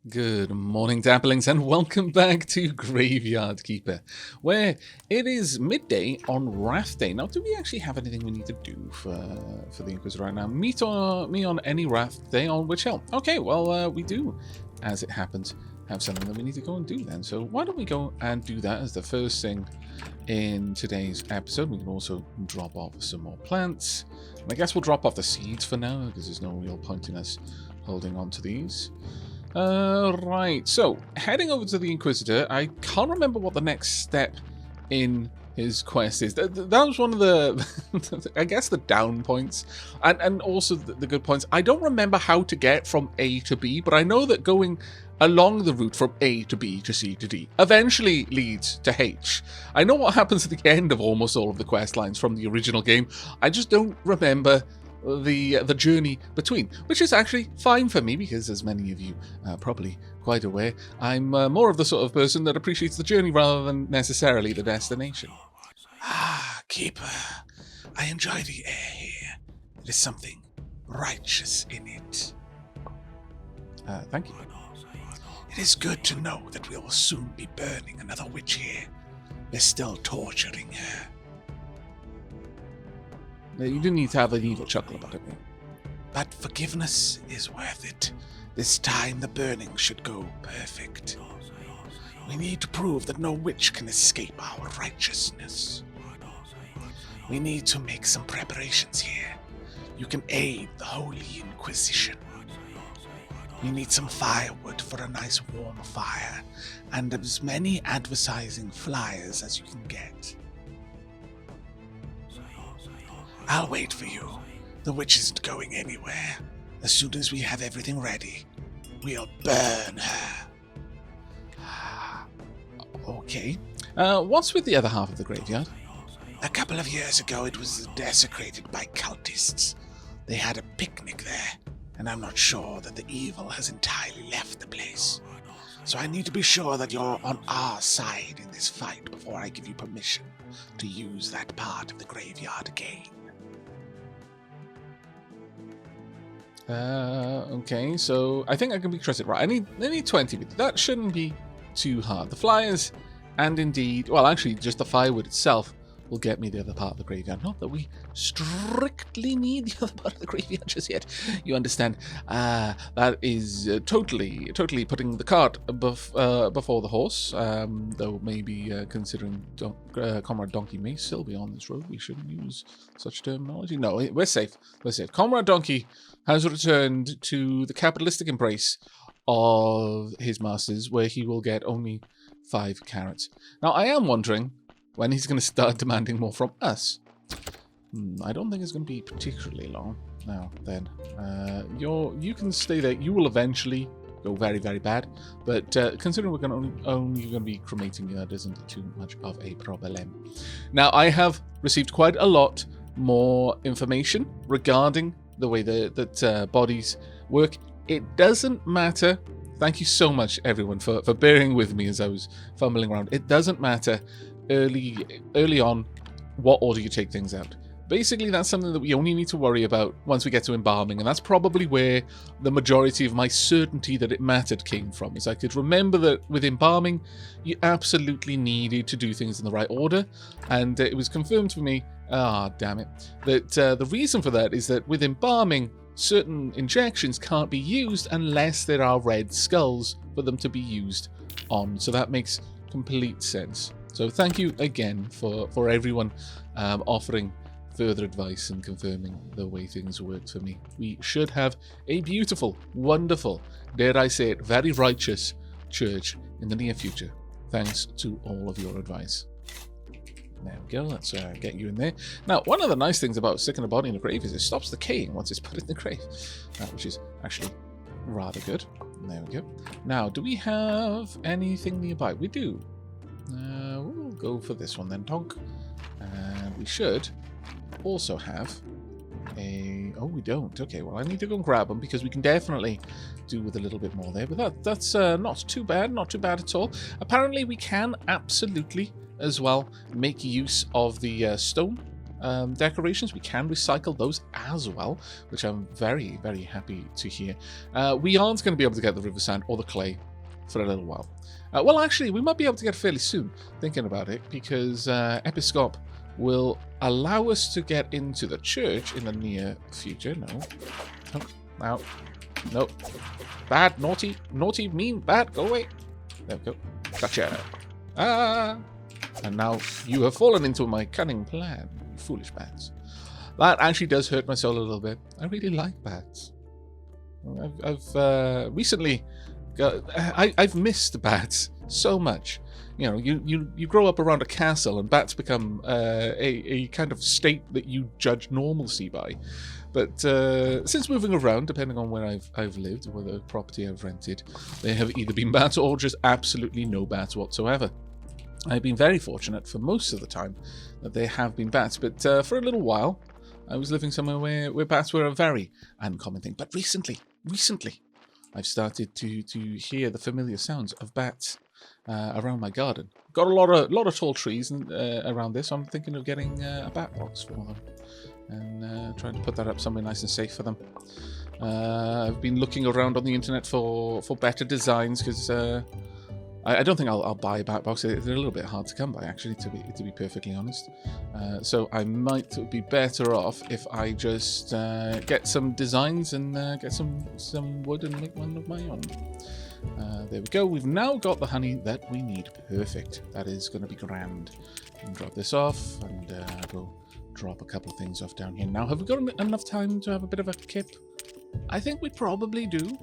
Good morning, Dapplings, and welcome back to Graveyard Keeper, where it is midday on Wrath Day. Now, do we actually have anything we need to do for the Inquisitor right now? Me on any Wrath Day on which hill? Okay, well, we do, as it happens, have something that we need to go and do then. So why don't we go and do that as the first thing in today's episode. We can also drop off some more plants. And I guess we'll drop off the seeds for now, because there's no real point in us holding on to these. Right, so heading over to the Inquisitor, I can't remember what the next step in his quest is. That was one of the, I guess, the down points, and also the good points. I don't remember how to get from A to B, but I know that going along the route from A to B to C to D eventually leads to H. I know what happens at the end of almost all of the quest lines from the original game. I just don't remember the journey between, which is actually fine for me because, as many of you are probably quite aware, I'm more of the sort of person that appreciates the journey rather than necessarily the destination. Ah, Keeper, I enjoy the air here. There is something righteous in it. Thank you. It is good to know that we will soon be burning another witch here. We're still torturing her. You do need to have an evil chuckle about it. But forgiveness is worth it. This time the burning should go perfect. We need to prove that no witch can escape our righteousness. We need to make some preparations here. You can aid the Holy Inquisition. We need some firewood for a nice warm fire, and as many advertising flyers as you can get. I'll wait for you. The witch isn't going anywhere. As soon as we have everything ready, we'll burn her. Okay. What's with the other half of the graveyard? A couple of years ago, it was desecrated by cultists. They had a picnic there, and I'm not sure that the evil has entirely left the place. So I need to be sure that you're on our side in this fight before I give you permission to use that part of the graveyard again. Okay, so I think I can be trusted. Right, I need 20, but that shouldn't be too hard. The flyers, and indeed, well, actually, just the firewood itself will get me the other part of the graveyard. Not that we strictly need the other part of the graveyard just yet. You understand? That is totally putting the cart before the horse. Though maybe considering Comrade Donkey may still be on this road, we shouldn't use such terminology. No, we're safe. We're safe. Comrade Donkey has returned to the capitalistic embrace of his masters, where he will get only 5 carrots. Now, I am wondering when he's going to start demanding more from us. I don't think it's going to be particularly long. Now, then, you can stay there. You will eventually go very, very bad, but considering we're going to only going to be cremating you, that isn't too much of a problem. Now, I have received quite a lot more information regarding the way that bodies work. It doesn't matter. Thank you so much, everyone, for bearing with me as I was fumbling around. It doesn't matter early on what order you take things out. Basically, that's something that we only need to worry about once we get to embalming, and that's probably where the majority of my certainty that it mattered came from. Is I could remember that with embalming, you absolutely needed to do things in the right order, and it was confirmed for me, damn it, that the reason for that is that with embalming, certain injections can't be used unless there are red skulls for them to be used on. So that makes complete sense. So thank you again for everyone offering further advice and confirming the way things work for me. We should have a beautiful, wonderful, dare I say it, very righteous church in the near future. Thanks to all of your advice. There we go, let's get you in there. Now, one of the nice things about sticking a body in a grave is it stops decaying once it's put in the grave, which is actually rather good. There we go. Now, do we have anything nearby? We do. We'll go for this one then, Tonk. And we should also have a... Oh, we don't. Okay, well, I need to go and grab them because we can definitely do with a little bit more there. But that's not too bad, not too bad at all. Apparently, we can absolutely as well make use of the stone decorations. We can recycle those as well, which I'm very, very happy to hear. We aren't going to be able to get the river sand or the clay for a little while. Well, actually, we might be able to get fairly soon, thinking about it, because Episcop will allow us to get into the church in the near future. No. No. Bad, naughty, mean, bad, go away. There we go. Gotcha. And now you have fallen into my cunning plan, you foolish bats. That actually does hurt my soul a little bit. I really like bats. I've recently... I've missed bats so much. You know, you grow up around a castle and bats become a kind of state that you judge normalcy by. But since moving around, depending on where I've lived or the property I've rented, there have either been bats or just absolutely no bats whatsoever. I've been very fortunate for most of the time that there have been bats, but for a little while, I was living somewhere where bats were a very uncommon thing. But recently, I've started to hear the familiar sounds of bats around my garden. Got a lot of tall trees around this, so I'm thinking of getting a bat box for them and trying to put that up somewhere nice and safe for them. I've been looking around on the internet for better designs because I don't think I'll buy a bat box. They're a little bit hard to come by, actually, to be perfectly honest. So I might be better off if I just get some designs and get some wood and make one of my own. There we go. We've now got the honey that we need. Perfect. That is going to be grand. And drop this off and go drop a couple of things off down here. Now, have we got enough time to have a bit of a kip? I think we probably do.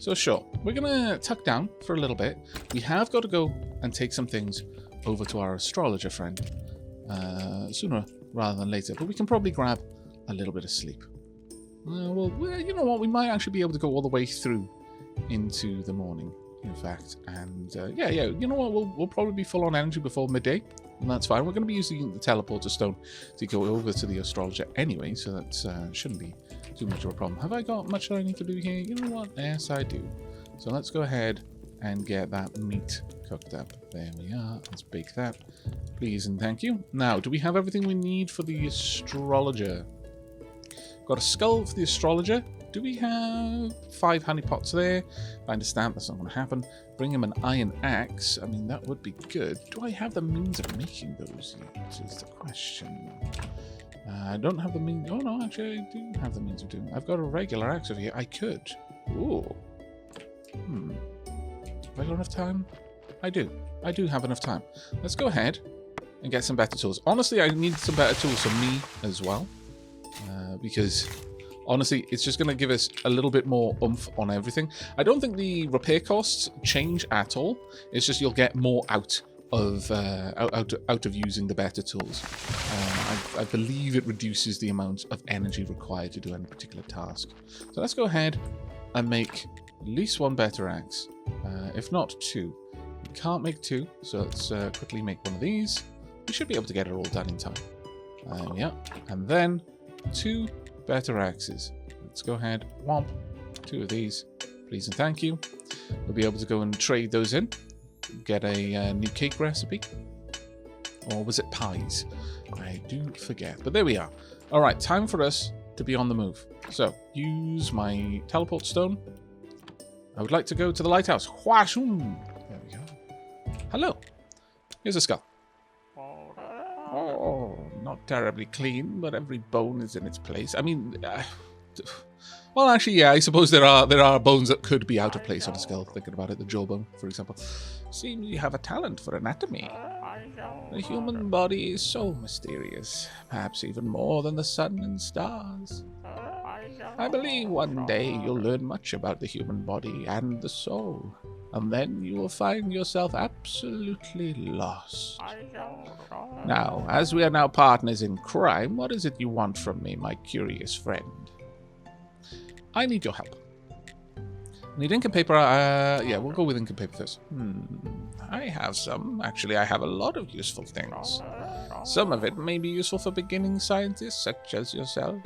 So sure, we're going to tuck down for a little bit. We have got to go and take some things over to our astrologer friend sooner rather than later. But we can probably grab a little bit of sleep. Well, you know what? We might actually be able to go all the way through into the morning, in fact. And yeah, you know what? We'll probably be full on energy before midday. And that's fine. We're going to be using the teleporter stone to go over to the astrologer anyway. So that shouldn't be too much of a problem. Have I got much that I need to do here? You know what? Yes, I do. So let's go ahead and get that meat cooked up. There we are. Let's bake that. Please and thank you. Now, do we have everything we need for the astrologer? Got a skull for the astrologer. Do we have 5 honey pots there? Find a stamp. That's not going to happen. Bring him an iron axe. I mean, that would be good. Do I have the means of making those yet? Is the question. I don't have the means. Oh, no, actually, I do have the means of doing it. I've got a regular axe over here. I could. Ooh. Have I got enough time? I do. I do have enough time. Let's go ahead and get some better tools. Honestly, I need some better tools for me as well. Because... honestly, it's just going to give us a little bit more oomph on everything. I don't think the repair costs change at all. It's just you'll get more out of using the better tools. I believe it reduces the amount of energy required to do any particular task. So let's go ahead and make at least 1 better axe. If not 2. We can't make 2, so let's quickly make one of these. We should be able to get it all done in time. Yeah, and then 2 better axes. Let's go ahead, womp, 2 of these, please and thank you. We'll be able to go and trade those in, get a new cake recipe, or was it pies? I do forget, but there we are. All right, time for us to be on the move. So, use my teleport stone. I would like to go to the lighthouse. Whashoom! There we go. Hello. Here's a skull. Oh, not terribly clean, but every bone is in its place. I mean, well, actually, yeah, I suppose there are bones that could be out of place on a skull. Thinking about it, the jawbone, for example. Seems you have a talent for anatomy. The human body is so mysterious, perhaps even more than the sun and stars. I believe one day you'll learn much about the human body and the soul, and then you will find yourself absolutely lost. Now, as we are now partners in crime, what is it you want from me, my curious friend? I need your help. Need ink and paper. Yeah, we'll go with ink and paper first. I have some. Actually, I have a lot of useful things. Some of it may be useful for beginning scientists, such as yourself.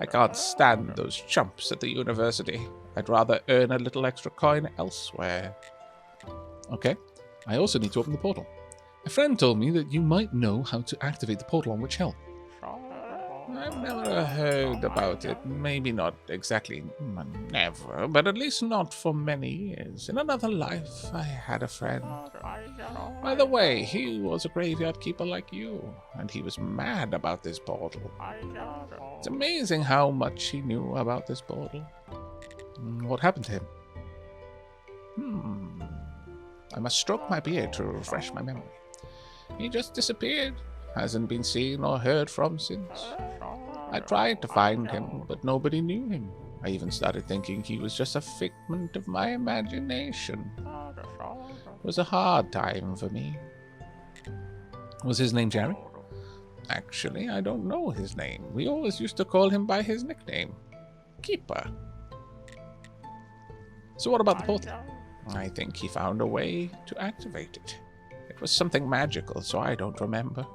I can't stand those chumps at the university. I'd rather earn a little extra coin elsewhere. Okay. I also need to open the portal. A friend told me that you might know how to activate the portal on Witch Hill. I've never heard about it. Maybe not exactly never, but at least not for many years. In another life, I had a friend. By the way, he was a graveyard keeper like you, and he was mad about this portal. It's amazing how much he knew about this portal. What happened to him? I must stroke my beard to refresh my memory. He just disappeared. Hasn't been seen or heard from since. I tried to find him, but nobody knew him. I even started thinking he was just a figment of my imagination. It was a hard time for me. Was his name Jerry? Actually, I don't know his name. We always used to call him by his nickname, Keeper. So what about the portal? I think he found a way to activate it. It was something magical, so I don't remember.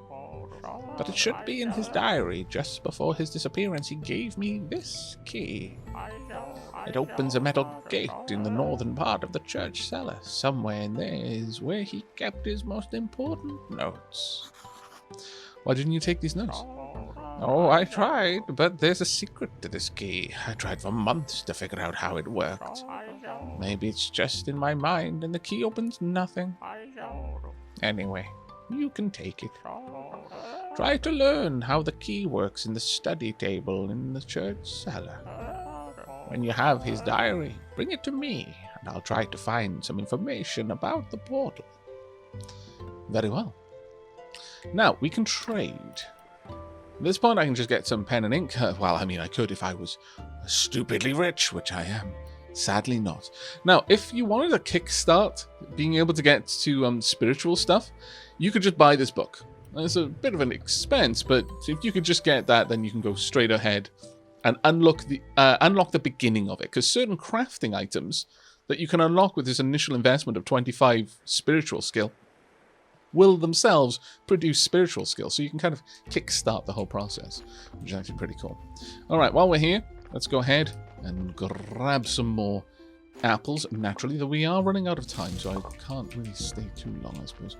But it should be in his diary. Just before his disappearance, he gave me this key. It opens a metal gate in the northern part of the church cellar. Somewhere in there is where he kept his most important notes. Why didn't you take these notes? Oh, I tried, but there's a secret to this key. I tried for months to figure out how it worked. Maybe it's just in my mind and the key opens nothing. Anyway, you can take it. Try to learn how the key works in the study table in the church cellar. When you have his diary, bring it to me, and I'll try to find some information about the portal. Very well. Now, we can trade. At this point, I can just get some pen and ink. Well, I mean, I could if I was stupidly rich, which I am. Sadly not. Now, if you wanted to kickstart being able to get to spiritual stuff, you could just buy this book. It's a bit of an expense, but if you could just get that, then you can go straight ahead and unlock the beginning of it. Because certain crafting items that you can unlock with this initial investment of 25 spiritual skill will themselves produce spiritual skill. So you can kind of kickstart the whole process, which is actually pretty cool. All right, while we're here, let's go ahead and grab some more apples. Naturally, though we are running out of time, so I can't really stay too long, I suppose.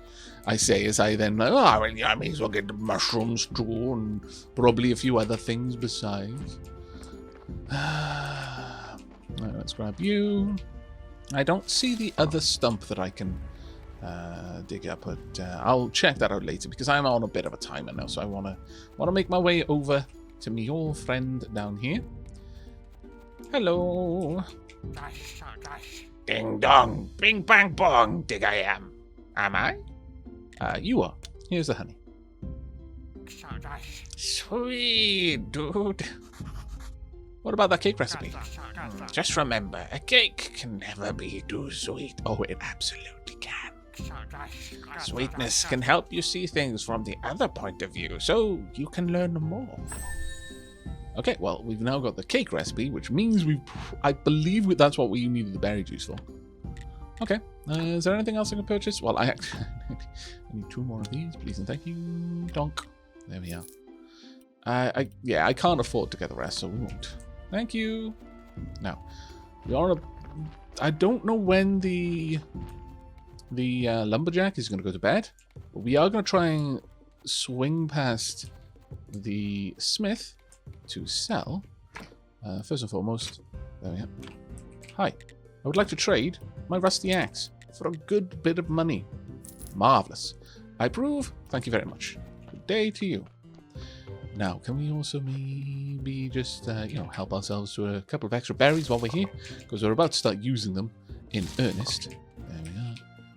I say as I then, I may as well get the mushrooms too, and probably a few other things besides. Right, let's grab you. I don't see the other stump that I can dig up, but I'll check that out later because I'm on a bit of a timer now, so I want to make my way over to me old friend down here. Hello. Ding dong, bing bang bong, dig I am. Am I? You are. Here's the honey. Sweet, dude. What about that cake recipe? Just remember, a cake can never be too sweet. Oh, it absolutely can. Sweetness can help you see things from the other point of view, so you can learn more. Okay, well, we've now got the cake recipe, which means I believe that's what we needed the berry juice for. Okay, is there anything else I can purchase? Well, I need 2 more of these, please and thank you. Donk. There we are. Yeah, I can't afford to get the rest, so we won't. Thank you. Now, we are I don't know when the lumberjack is going to go to bed, but we are going to try and swing past the smith to sell. First and foremost, there we are. Hi, I would like to trade my rusty axe for a good bit of money. Marvelous. I approve. Thank you very much. Good day to you. Now, can we also maybe just, help ourselves to a couple of extra berries while we're here? Because we're about to start using them in earnest. There we are.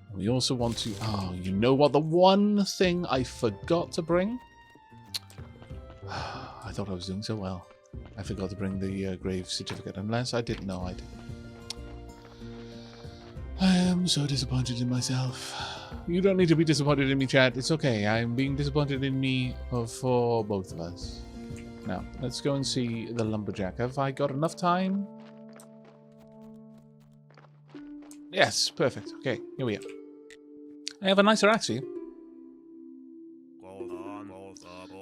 And we also want to... Oh, you know what? The one thing I forgot to bring? I thought I was doing so well. I forgot to bring the grave certificate, unless I didn't know I did. I am so disappointed in myself. You don't need to be disappointed in me, Chad. It's okay. I'm being disappointed in me for both of us. Now, let's go and see the lumberjack. Have I got enough time? Yes, perfect. Okay, here we are. I have a nicer axe here.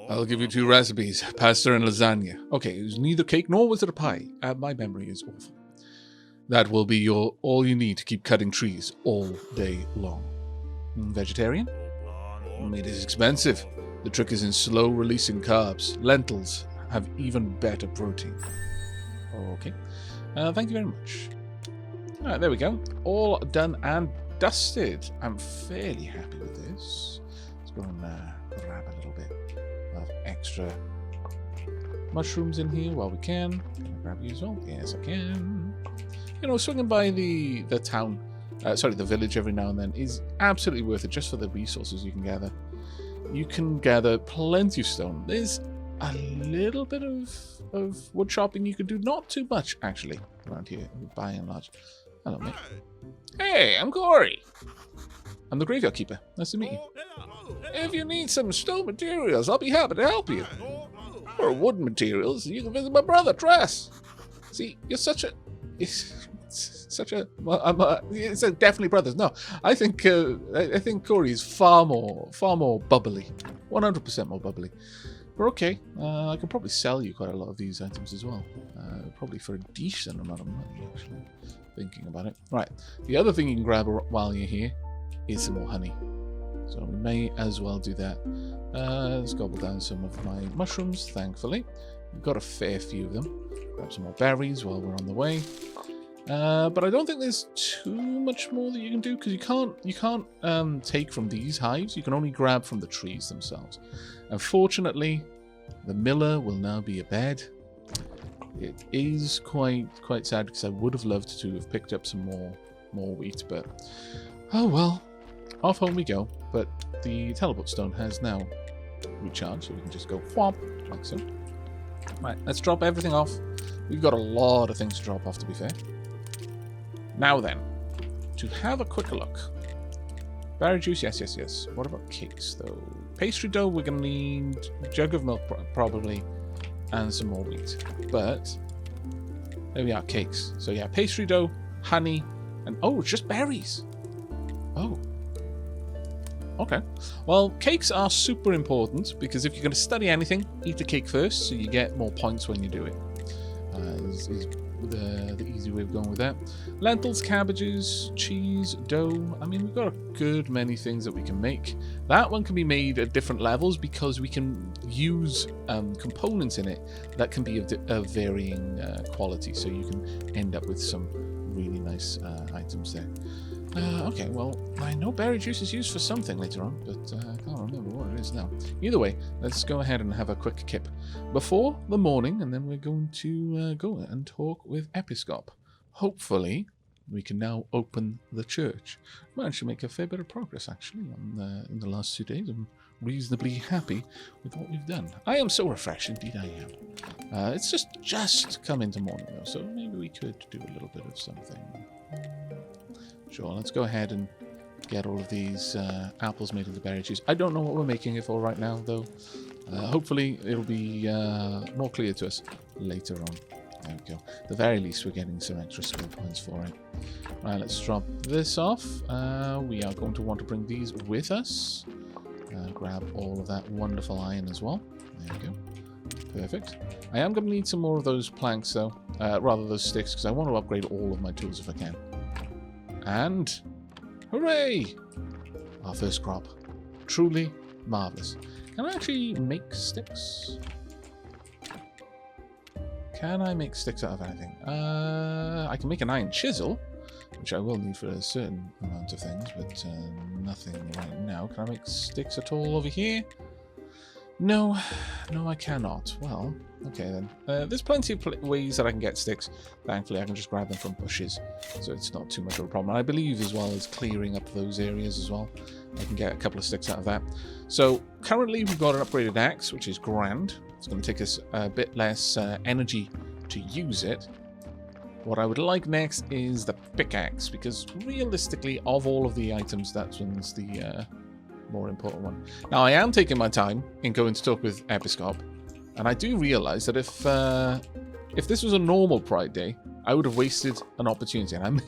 I'll give you 2 recipes, pasta and lasagna. Okay, it was neither cake nor was it a pie. My memory is awful. That will be all you need to keep cutting trees all day long. Vegetarian? It is expensive. The trick is in slow releasing carbs. Lentils have even better protein. Okay. Thank you very much. Alright, there we go. All done and dusted. I'm fairly happy with this. Let's go and grab a little bit of extra mushrooms in here while we can. Can I grab you as well? Yes, I can. You know, swinging by the town, the village every now and then is absolutely worth it just for the resources you can gather. You can gather plenty of stone. There's a little bit of wood chopping you can do. Not too much, actually, around here, by and large. Hello, mate. Hey, I'm Corey. I'm the graveyard keeper. Nice to meet you. If you need some stone materials, I'll be happy to help you. For wooden materials, you can visit my brother, Tress. See, you're such a... Well, it's definitely brothers. No, I think Corey is far more bubbly. 100% more bubbly. But okay, I can probably sell you quite a lot of these items as well. Probably for a decent amount of money, actually. Thinking about it. Right, the other thing you can grab while you're here is some more honey. So we may as well do that. Let's gobble down some of my mushrooms, thankfully. We've got a fair few of them. Grab some more berries while we're on the way. But I don't think there's too much more that you can do, because you can't take from these hives. You can only grab from the trees themselves. Unfortunately, the miller will now be a bed. It is quite sad, because I would have loved to have picked up some more wheat, but oh well. Off home we go. But the teleport stone has now recharged, so we can just go whomp like so. Right, let's drop everything off. We've got a lot of things to drop off, to be fair. Now then, to have a quick look. Berry juice, yes. What about cakes, though? Pastry dough, we're going to need a jug of milk, probably, and some more wheat. But, there we are, cakes. So yeah, pastry dough, honey, and oh, it's just berries. Oh. Okay. Well, cakes are super important, because if you're going to study anything, eat a cake first, so you get more points when you do it. Is the easy way of going with that. Lentils, cabbages, cheese, dough. I mean, we've got a good many things that we can make. That one can be made at different levels, because we can use components in it that can be of varying quality, so you can end up with some really nice items there. Okay, well, I know berry juice is used for something later on, but I can't remember what it is now. Either way, let's go ahead and have a quick kip before the morning, and then we're going to go and talk with Episcop. Hopefully, we can now open the church. Managed to make a fair bit of progress, actually, in the last 2 days. I'm reasonably happy with what we've done. I am so refreshed, indeed I am. It's just come into morning, though, so maybe we could do a little bit of something. Sure, let's go ahead and get all of these apples made into berry juice. I don't know what we're making it for right now, though. Hopefully, it'll be more clear to us later on. There we go. At the very least, we're getting some extra skill points for it. Right, let's drop this off. We are going to want to bring these with us. Grab all of that wonderful iron as well. There we go. Perfect. I am going to need some more of those planks, though. Rather, those sticks, because I want to upgrade all of my tools if I can. And hooray! Our first crop. Truly marvelous. Can I actually make sticks? Can I make sticks out of anything? I can make an iron chisel, which I will need for a certain amount of things, but nothing right now. Can I make sticks at all over here? No, I cannot. Well, okay then. There's plenty of ways that I can get sticks. Thankfully, I can just grab them from bushes, so it's not too much of a problem. I believe as well as clearing up those areas as well, I can get a couple of sticks out of that. So currently, we've got an upgraded axe, which is grand. It's going to take us a bit less energy to use it. What I would like next is the pickaxe, because realistically, of all of the items, that one's the more important one. Now, I am taking my time in going to talk with Episcop, and I do realize that if this was a normal Pride Day, I would have wasted an opportunity, and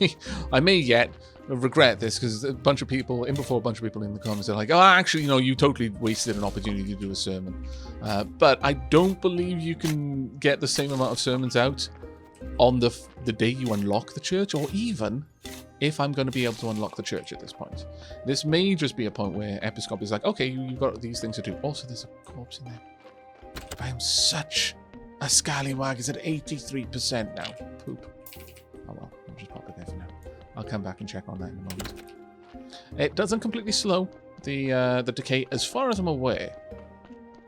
I may yet regret this, because a bunch of people in the comments are like, oh, actually, you totally wasted an opportunity to do a sermon. But I don't believe you can get the same amount of sermons out on the day you unlock the church, or even if I'm going to be able to unlock the church at this point. This may just be a point where Episcop is like, okay, you've got these things to do. Also, there's a corpse in there. I am such a scallywag. It's at 83% now. Poop. Oh well, I'll just pop it there for now. I'll come back and check on that in a moment. It doesn't completely slow the decay, as far as I'm aware.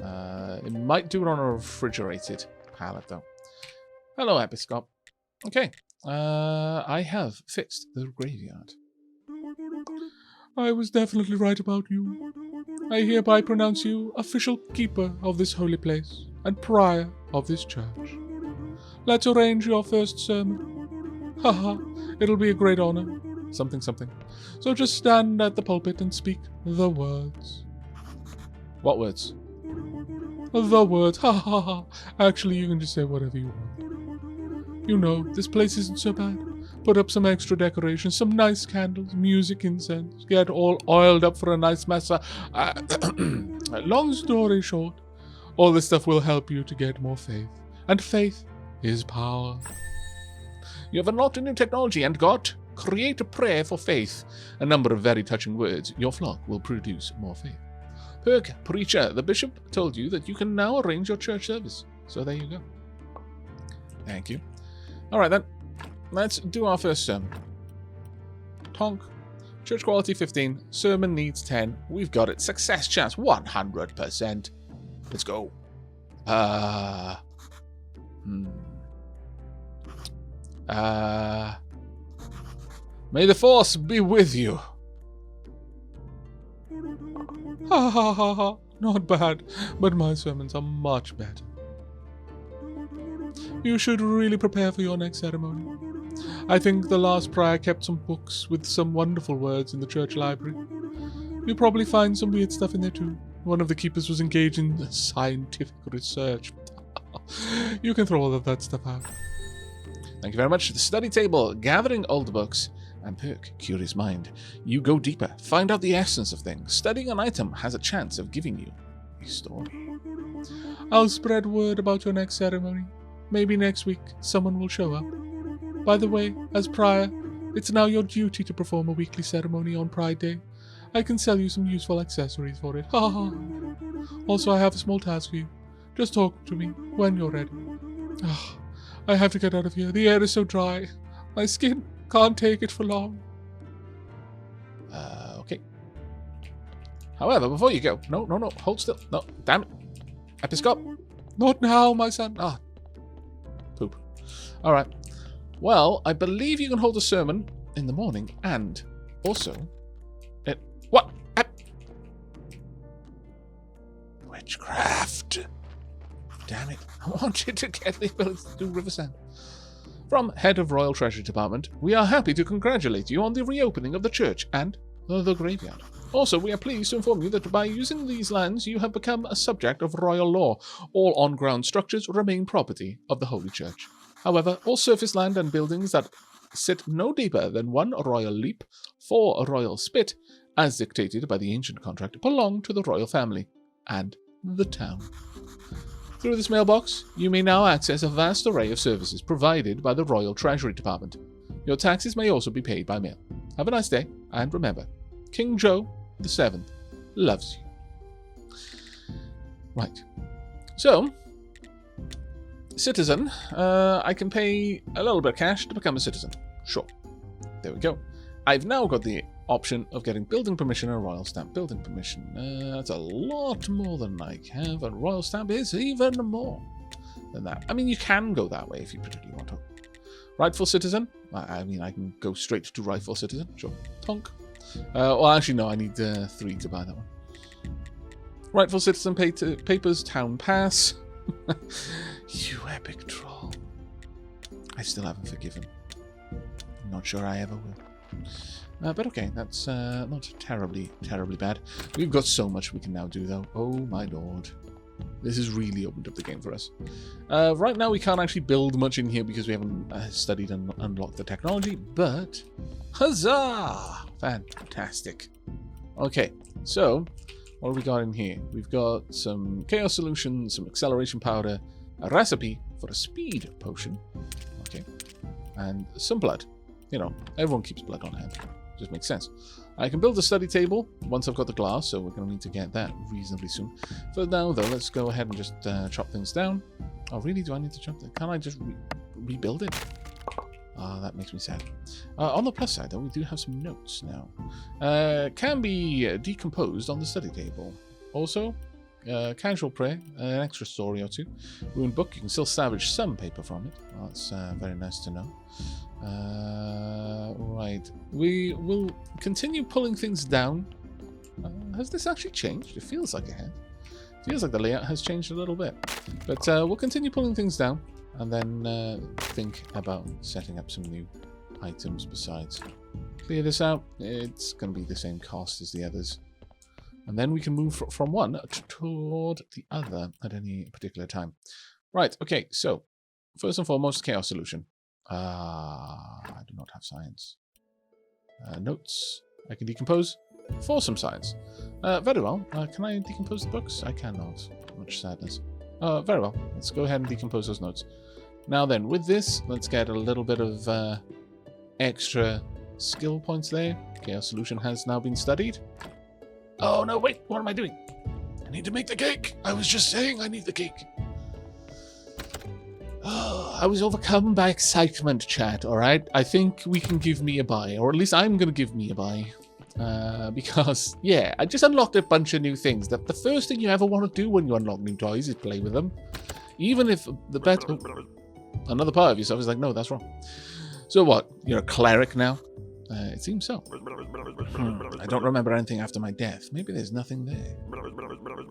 It might do it on a refrigerated pallet, though. Hello, Episcop. Okay. I have fixed the graveyard. I was definitely right about you. I hereby pronounce you official keeper of this holy place and prior of this church. Let's arrange your first sermon. Haha, it'll be a great honor. Something, something. So just stand at the pulpit and speak the words. What words? The words. Ha ha ha. Actually, you can just say whatever you want. You know, this place isn't so bad. Put up some extra decorations, some nice candles, music, incense. Get all oiled up for a nice mess. Long story short, all this stuff will help you to get more faith. And faith is power. You have unlocked a new technology and got create a prayer for faith. A number of very touching words. Your flock will produce more faith. Perk, preacher, the bishop told you that you can now arrange your church service. So there you go. Thank you. Alright then, let's do our first sermon. Tonk. Church quality 15. Sermon needs 10. We've got it. Success chance 100%. Let's go. May the force be with you. Ha ha ha ha. Not bad, but my sermons are much better. You should really prepare for your next ceremony. I think the last prior kept some books with some wonderful words in the church library. You'll probably find some weird stuff in there too. One of the keepers was engaged in scientific research. You can throw all of that stuff out. Thank you very much. The study table, gathering old books, and Perk, curious mind. You go deeper, find out the essence of things. Studying an item has a chance of giving you a story. I'll spread word about your next ceremony. Maybe next week someone will show up. By the way, as prior, it's now your duty to perform a weekly ceremony on Pride Day. I can sell you some useful accessories for it. Ha ha. Also, I have a small task for you. Just talk to me when you're ready. Oh, I have to get out of here. The air is so dry. My skin can't take it for long. Okay. However, before you go... No, hold still. No, damn it. Episcop. Not now, my son. Ah. Poop. Alright. Well, I believe you can hold a sermon in the morning and also... What? Witchcraft. Damn it. I wanted to get the ability to do River Sand. From Head of Royal Treasury Department, we are happy to congratulate you on the reopening of the church and the graveyard. Also, we are pleased to inform you that by using these lands, you have become a subject of royal law. All on-ground structures remain property of the Holy Church. However, all surface land and buildings that sit no deeper than 1 royal leap, 4 a royal spit, as dictated by the ancient contract, belong to the royal family and the town. Through this mailbox, you may now access a vast array of services provided by the Royal Treasury Department. Your taxes may also be paid by mail. Have a nice day, and remember, King Joe VII loves you. Right. So, citizen, I can pay a little bit of cash to become a citizen. Sure. There we go. I've now got the option of getting building permission and royal stamp. Building permission, that's a lot more than I have, and royal stamp is even more than that. I mean, you can go that way if you particularly want to. Rightful citizen? I mean, I can go straight to rightful citizen. Sure. Tonk. Well, actually, no, I need 3 to buy that one. Rightful citizen papers, town pass. You epic troll. I still haven't forgiven. I'm not sure I ever will. But okay, that's not terribly bad. We've got so much we can now do, though. Oh my lord. This has really opened up the game for us. Right now we can't actually build much in here because we haven't studied and unlocked the technology, but... Huzzah! Fantastic. Okay, so what have we got in here? We've got some chaos solution, some acceleration powder, a recipe for a speed potion, okay, and some blood. you know, everyone keeps blood on hand. Just makes sense. I can build a study table once I've got the glass, so we're going to need to get that reasonably soon. For now, though, let's go ahead and just chop things down. Oh, really? Do I need to chop that? Can't I just rebuild it? Ah, that makes me sad. On the plus side, though, we do have some notes now. Can be decomposed on the study table. Also, casual prey, an extra story or two. Ruined book, you can still salvage some paper from it. Well, that's very nice to know. Right, we will continue pulling things down. Has this actually changed? It feels like it has. It feels like the layout has changed a little bit. But we'll continue pulling things down and then think about setting up some new items besides. Clear this out. It's going to be the same cost as the others. And then we can move from one toward the other at any particular time. Right, okay, so first and foremost, chaos solution. I do not have science. Notes. I can decompose for some science. Very well. Can I decompose the books? I cannot. Much sadness. Very well. Let's go ahead and decompose those notes. Now then, with this, let's get a little bit of extra skill points there. Chaos solution has now been studied. Oh no, wait, what am I doing? I need to make the cake. I was just saying I need the cake. I was overcome by excitement, chat, alright? I think we can give me a buy, or at least I'm going to give me a buy. Because, yeah, I just unlocked a bunch of new things. The first thing you ever want to do when you unlock new toys is play with them. Even if the bet... Oh, another part of yourself is like, no, that's wrong. So what? You're a cleric now? It seems so. I don't remember anything after my death. Maybe there's nothing there.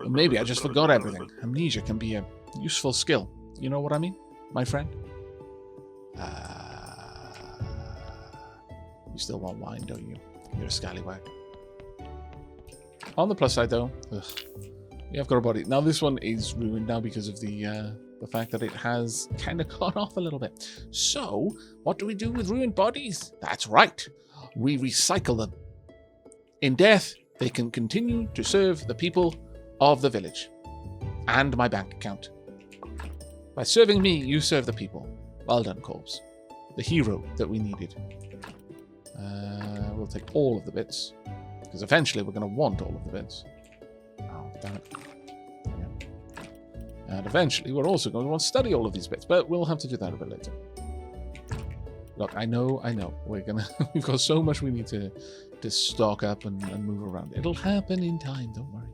Or maybe I just forgot everything. Amnesia can be a useful skill. You know what I mean, my friend? You still want wine, don't you? You're a scallywag. On the plus side, though, we have got a body. Now, this one is ruined now because of the fact that it has kind of gone off a little bit. So, what do we do with ruined bodies? That's right. We recycle them. In death, they can continue to serve the people of the village. And my bank account. By serving me, you serve the people. Well done, corpse. The hero that we needed. We'll take all of the bits. Because eventually we're going to want all of the bits. Oh, damn it. And eventually we're also going to want to study all of these bits. But we'll have to do that a bit later. Look, I know. We've got so much we need to stock up and move around. It'll happen in time, don't worry.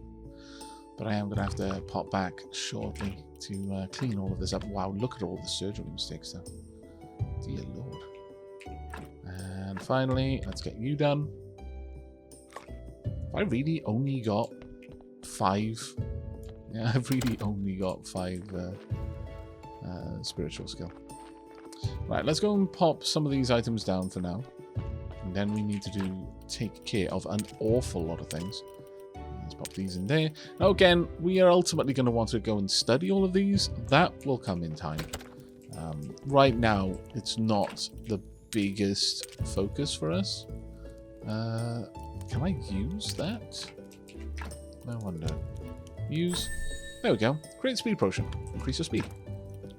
But I am going to have to pop back shortly to clean all of this up. Wow, look at all the surgery mistakes though. Dear Lord. And finally, let's get you done. I really only got 5. Yeah, I've really only got 5 spiritual skill. Right, let's go and pop some of these items down for now. And then we need to take care of an awful lot of things. Let's pop these in there. Now again, we are ultimately going to want to go and study all of these. That will come in time. Right now, it's not the biggest focus for us. Can I use that? I wonder. Use. There we go. Create speed potion. Increase your speed.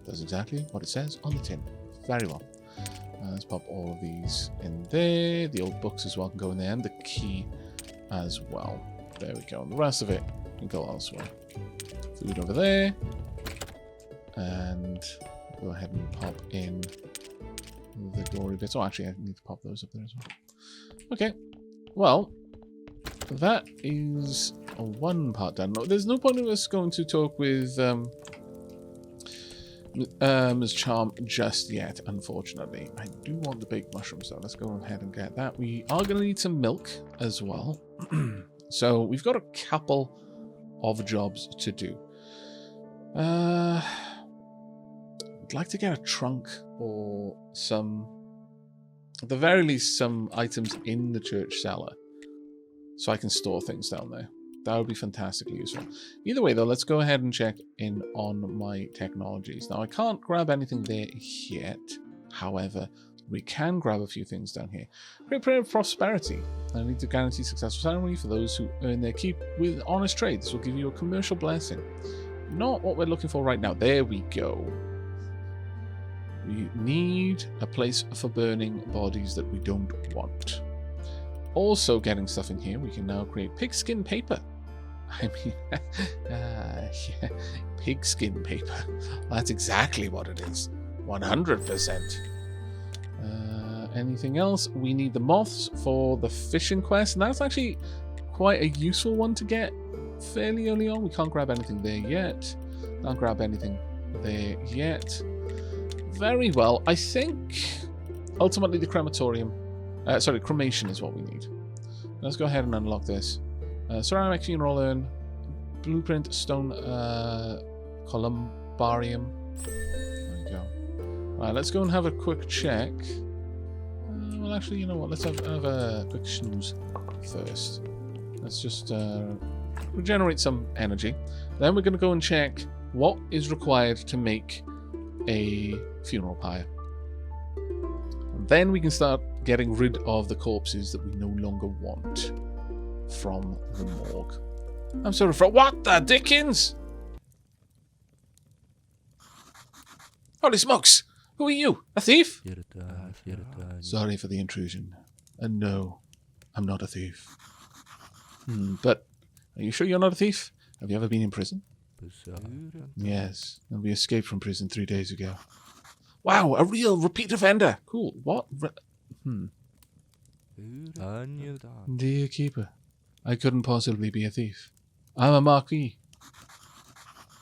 Does exactly what it says on the tin. Very well. Let's pop all of these in there. The old books as well can go in there, and the key as well. There we go. And the rest of it can go elsewhere. Food over there. And go ahead and pop in the glory bits. Oh, actually, I need to pop those up there as well. Okay. Well, that is one part done. No, there's no point in us going to talk with Ms. Charm just yet, unfortunately. I do want the baked mushrooms, though. Let's go ahead and get that. We are going to need some milk as well. So we've got a couple of jobs to do. I'd like to get a trunk or some, at the very least, some items in the church cellar so I can store things down there. That would be fantastically useful. Either way, though, let's go ahead and check in on my technologies. Now, I can't grab anything there yet. However, we can grab a few things down here. Great prayer of prosperity. I need to guarantee successful ceremony for those who earn their keep with honest trade. This will give you a commercial blessing. Not what we're looking for right now. There we go. We need a place for burning bodies that we don't want. Also getting stuff in here, we can now create pigskin paper. I mean, yeah, pigskin paper. That's exactly what it is. 100%. Anything else? We need the moths for the fishing quest, and that's actually quite a useful one to get fairly early on. We can't grab anything there yet. Can't grab anything there yet. Very well. I think ultimately the crematorium, cremation is what we need. Let's go ahead and unlock this. Ceramic funeral urn, blueprint stone columbarium. There we go. Right, let's go and have a quick check. Well, actually, you know what? Let's have a quick snooze first. Let's just regenerate some energy. Then we're going to go and check what is required to make a funeral pyre. And then we can start getting rid of the corpses that we no longer want from the morgue. I'm sorry for what the dickens? Holy smokes! Who are you? A thief? Sorry for the intrusion. And no, I'm not a thief. But are you sure you're not a thief? Have you ever been in prison? Yes, and we escaped from prison 3 days ago. Wow, a real repeat offender. Cool. What? Dear Keeper, I couldn't possibly be a thief. I'm a Marquis.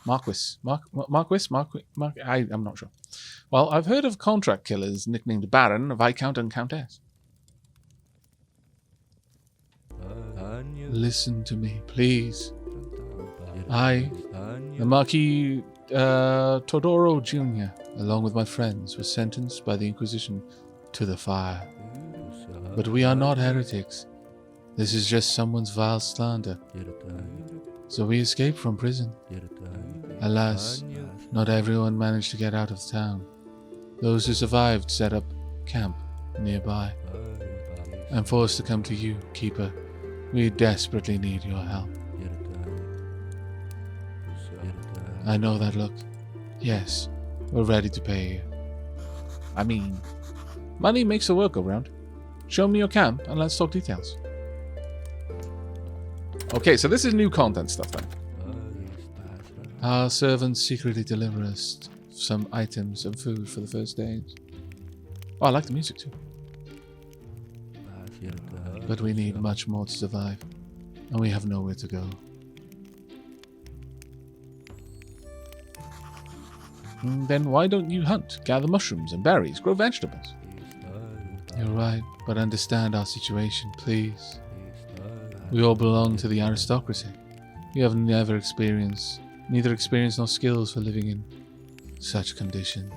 I'm not sure. Well, I've heard of contract killers nicknamed Baron, Viscount, and Countess. Listen to me, please. I, the Marquis Todoro Jr., along with my friends, was sentenced by the Inquisition to the fire. But we are not heretics. This is just someone's vile slander. So we escaped from prison. Alas, not everyone managed to get out of town. Those who survived set up camp nearby. I'm forced to come to you, Keeper. We desperately need your help. I know that look. Yes, we're ready to pay you. I mean, money makes the work go round. Show me your camp and let's talk details. Okay, so this is new content stuff then. Our servants secretly deliver us some items and food for the first days. Oh, I like the music too. But we need much more to survive, and we have nowhere to go. Then why don't you hunt, gather mushrooms and berries, grow vegetables? You're right, but understand our situation, please. We all belong to the aristocracy. We have neither experience nor skills for living in such conditions.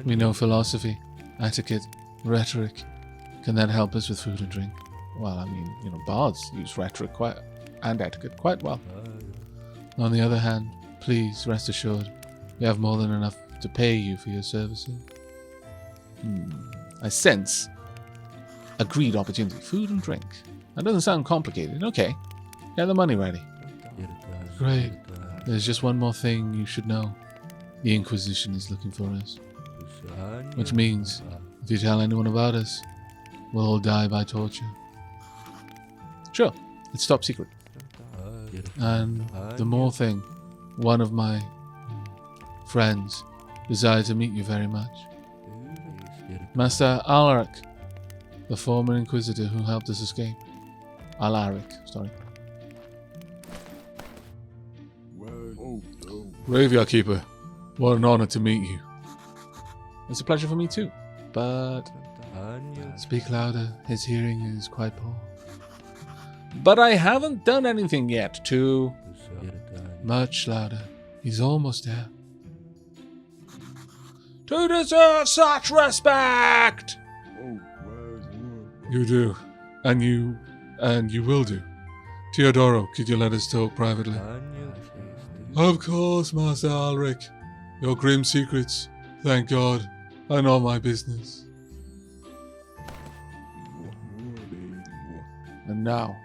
We know philosophy, etiquette, rhetoric. Can that help us with food and drink? Well, I mean, bards use rhetoric and etiquette quite well. On the other hand, please rest assured, we have more than enough to pay you for your services. I sense a greed opportunity. Food and drink. That doesn't sound complicated. Okay, get the money ready. Great. There's just one more thing you should know. The Inquisition is looking for us. Which means, if you tell anyone about us, we'll all die by torture. Sure, it's top secret. And the more thing, one of my friends desire to meet you very much. Master Alaric, the former Inquisitor who helped us escape. Alaric, sorry. Graveyard Keeper, what an honor to meet you. It's a pleasure for me too, but... Speak louder, his hearing is quite poor. But I haven't done anything yet to... Much louder, he's almost there. To deserve such respect! You do, and you will do. Teodoro, could you let us talk privately? Of course, Master Alaric. Your grim secrets, thank God, are not my business. And now,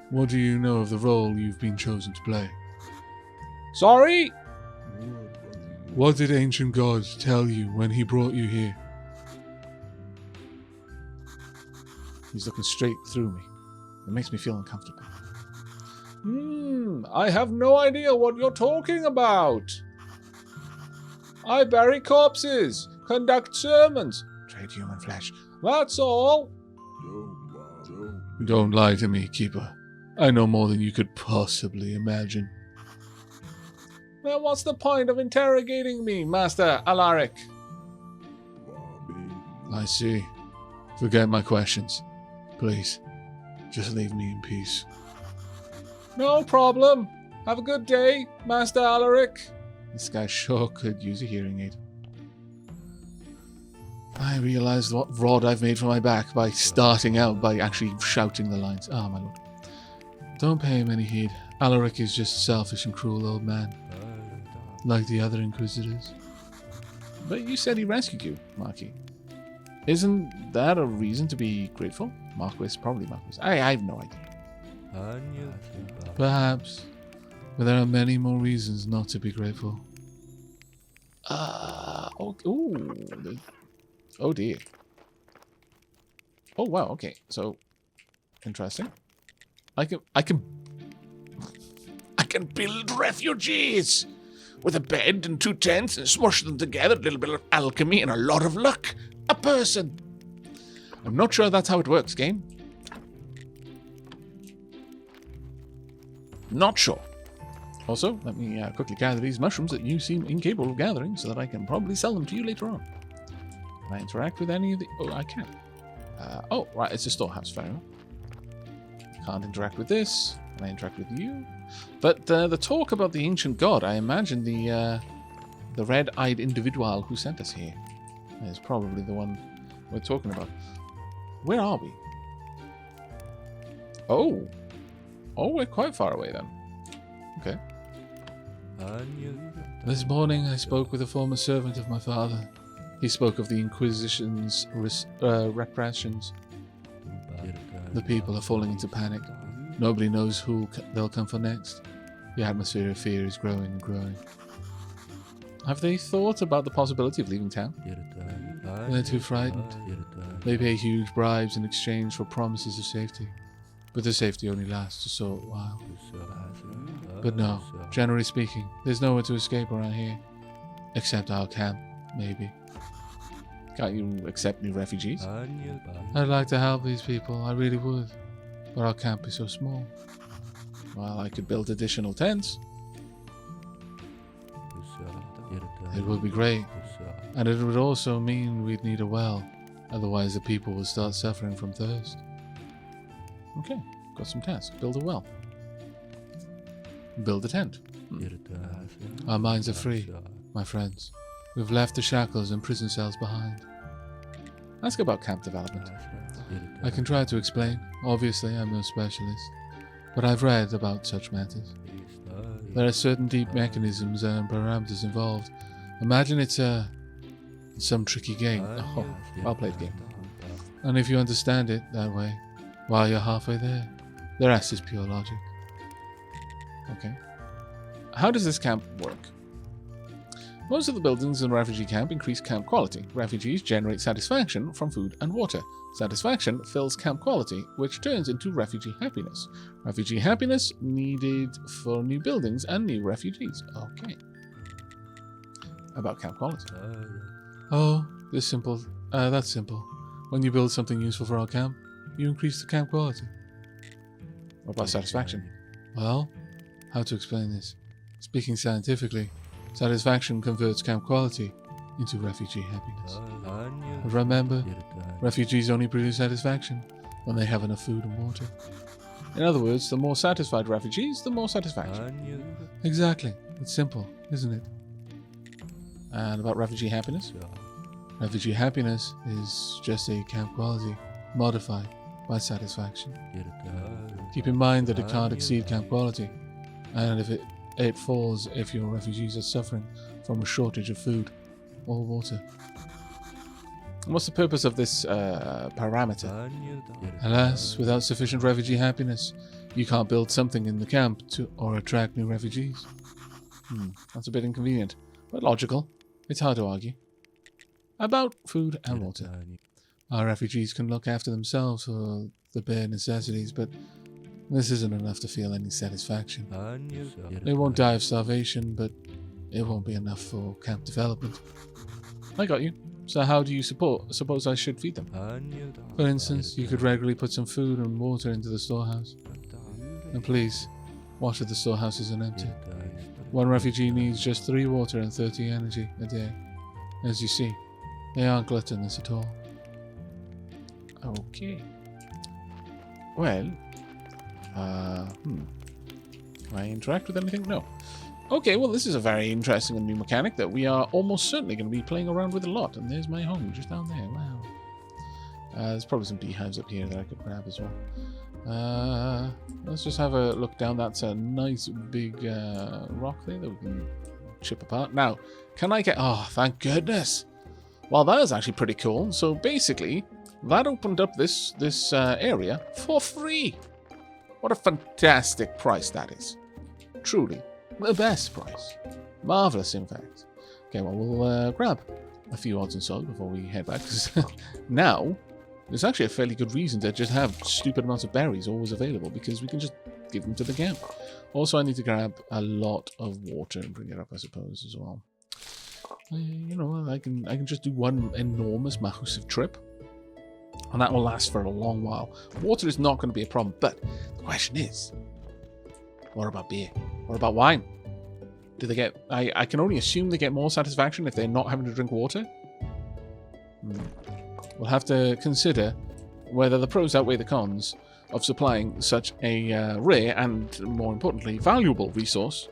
what do you know of the role you've been chosen to play? Sorry? What did ancient gods tell you when he brought you here? He's looking straight through me. It makes me feel uncomfortable. I have no idea what you're talking about. I bury corpses, conduct sermons, trade human flesh. That's all. Don't lie to me, Keeper. I know more than you could possibly imagine. Then what's the point of interrogating me, Master Alaric? I see. Forget my questions. Please, just leave me in peace. No problem. Have a good day, Master Alaric. This guy sure could use a hearing aid. I realised what rod I've made for my back by starting out by actually shouting the lines. Ah, my lord. Don't pay him any heed. Alaric is just a selfish and cruel old man, like the other Inquisitors. But you said he rescued you, Marquis. Isn't that a reason to be grateful? Marquis, probably Marquis. I have no idea. Perhaps, but there are many more reasons not to be grateful. Oh dear. Oh wow, okay. So interesting. I can build refugees with a bed and 2 tents and smush them together, a little bit of alchemy and a lot of luck. A person. I'm not sure that's how it works, game. Not sure. Also, let me quickly gather these mushrooms that you seem incapable of gathering so that I can probably sell them to you later on. Can I interact with any of the... Oh, I can. Oh, right, it's a storehouse, fair enough. Can't interact with this. Can I interact with you? But the talk about the ancient god, I imagine the red-eyed individual who sent us here is probably the one we're talking about. Where are we? Oh, we're quite far away then. Okay. This morning I spoke with a former servant of my father. He spoke of the Inquisition's repressions. The people are falling into panic. Nobody knows who they'll come for next. The atmosphere of fear is growing and growing. Have they thought about the possibility of leaving town? They're too frightened. They pay huge bribes in exchange for promises of safety. But the safety only lasts a short while. But no, generally speaking, there's nowhere to escape around here. Except our camp, maybe. Can't you accept new refugees? I'd like to help these people, I really would. But our camp is so small. Well, I could build additional tents. It would be great. And it would also mean we'd need a well. Otherwise the people will start suffering from thirst. Okay, got some tasks. Build a well. Build a tent. Our minds are free, my friends. We've left the shackles and prison cells behind. Ask about camp development. I can try to explain. Obviously, I'm no specialist. But I've read about such matters. There are certain deep mechanisms and parameters involved. Imagine it's some tricky game. Oh, well-played game. And if you understand it that way, while you're halfway there, the rest is pure logic. Okay. How does this camp work? Most of the buildings in the refugee camp increase camp quality. Refugees generate satisfaction from food and water. Satisfaction fills camp quality, which turns into refugee happiness. Refugee happiness needed for new buildings and new refugees. Okay. About camp quality. Oh, that's simple. When you build something useful for our camp, you increase the camp quality. What about satisfaction? Well, how to explain this? Speaking scientifically, satisfaction converts camp quality into refugee happiness. But remember, refugees only produce satisfaction when they have enough food and water. In other words, the more satisfied refugees, the more satisfaction. Exactly. It's simple, isn't it? And about refugee happiness? Refugee happiness is just a camp quality modified by satisfaction. Keep in mind that it can't exceed camp quality, and if it falls if your refugees are suffering from a shortage of food or water. And what's the purpose of this parameter? Alas, without sufficient refugee happiness, you can't build something in the camp or attract new refugees. That's a bit inconvenient. but logical. It's hard to argue. About food and water. Our refugees can look after themselves for the bare necessities, but this isn't enough to feel any satisfaction. They won't die of starvation, but it won't be enough for camp development. I got you. So how do you suppose I should feed them? For instance, you could regularly put some food and water into the storehouse. And please, watch that the storehouse isn't empty. One refugee needs just 3 water and 30 energy a day. As you see, they aren't gluttonous at all. Okay. Well, can I interact with anything? No. Okay, well, this is a very interesting and new mechanic that we are almost certainly going to be playing around with a lot. And there's my home just down there. Wow. There's probably some beehives up here that I could grab as well. Let's just have a look down. That's a nice big rock there that we can chip apart. Now, can I get... Oh, thank goodness. Well, that is actually pretty cool. So basically, that opened up this area for free. What a fantastic price that is. Truly, the best price. Marvellous, in fact. Okay, well, we'll grab a few odds and sods before we head back. Because now, there's actually a fairly good reason to just have stupid amounts of berries always available, because we can just give them to the camp. Also, I need to grab a lot of water and bring it up, I suppose, as well. You know, I can just do one enormous, massive trip. And that will last for a long while. Water is not going to be a problem, but the question is, what about beer? What about wine? Do they get... I can only assume they get more satisfaction if they're not having to drink water. We'll have to consider whether the pros outweigh the cons of supplying such a rare and, more importantly, valuable resource.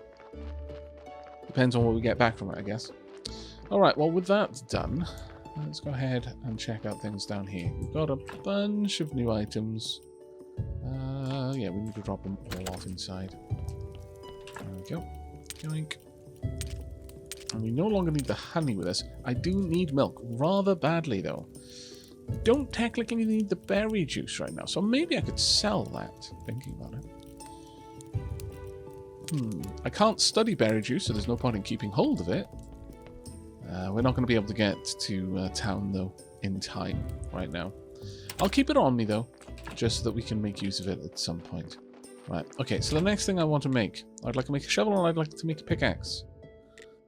Depends on what we get back from it, I guess. Alright, well, with that done, let's go ahead and check out things down here. We've got a bunch of new items. Yeah, we need to drop them all off inside. There we go. Yoink. And we no longer need the honey with us. I do need milk, rather badly though. I don't technically need the berry juice right now, so maybe I could sell that, thinking about it. I can't study berry juice, so there's no point in keeping hold of it. We're not going to be able to get to town, though, in time right now. I'll keep it on me, though, just so that we can make use of it at some point. Right, okay, so the next thing I want to make, I'd like to make a shovel and I'd like to make a pickaxe.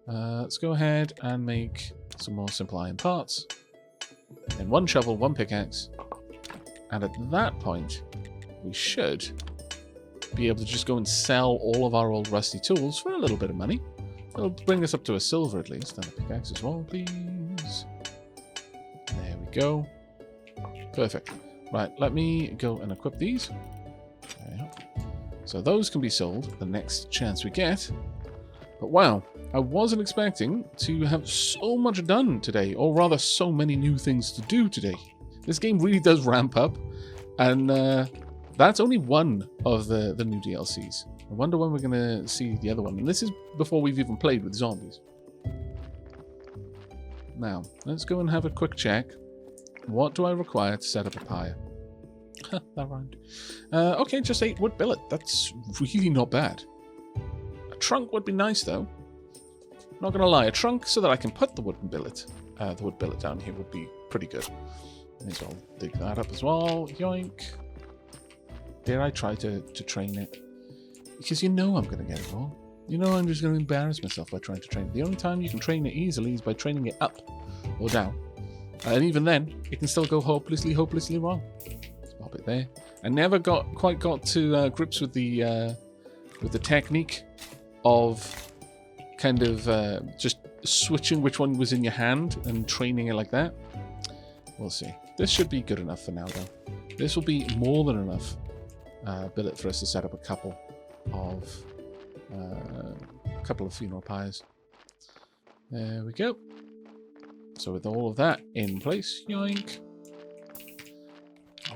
Let's go ahead and make some more simple iron parts. Then 1 shovel, 1 pickaxe. And at that point, we should be able to just go and sell all of our old rusty tools for a little bit of money. It'll bring us up to a silver at least, and a pickaxe as well, please. There we go. Perfect. Right, let me go and equip these. There. So those can be sold the next chance we get. But wow, I wasn't expecting to have so much done today, or rather so many new things to do today. This game really does ramp up, and that's only one of the new DLCs. I wonder when we're going to see the other one. And this is before we've even played with zombies. Now, let's go and have a quick check. What do I require to set up a pyre? That rhymed. Okay, just 8 wood billet. That's really not bad. A trunk would be nice, though. Not going to lie, a trunk so that I can put the wood billet down here would be pretty good. May as well dig that up as well. Yoink. Dare I try to train it? Because you know I'm going to get it wrong. You know I'm just going to embarrass myself by trying to train it. The only time you can train it easily is by training it up or down. And even then, it can still go hopelessly, hopelessly wrong. Let's pop it there. I never quite got to grips with the technique of kind of just switching which one was in your hand and training it like that. We'll see. This should be good enough for now, though. This will be more than enough billet for us to set up a couple of funeral pyres. There we go. So with all of that in place, yoink.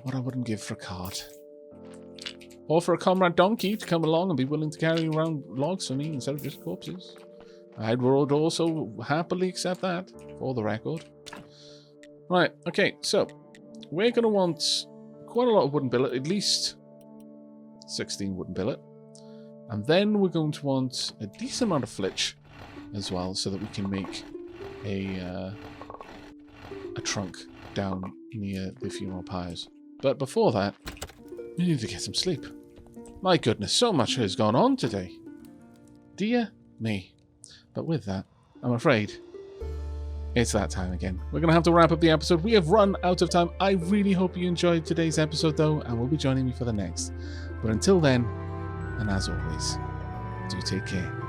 What I wouldn't give for a cart. Or for a comrade donkey to come along and be willing to carry around logs for me instead of just corpses. I would also happily accept that, for the record. Right, okay, so we're going to want quite a lot of wooden billet, at least 16 wooden billet. And then we're going to want a decent amount of flitch as well, so that we can make a trunk down near the funeral pyres. But before that, we need to get some sleep. My goodness, so much has gone on today. Dear me. But with that, I'm afraid it's that time again. We're going to have to wrap up the episode. We have run out of time. I really hope you enjoyed today's episode, though, and will be joining me for the next. But until then, and as always, do take care.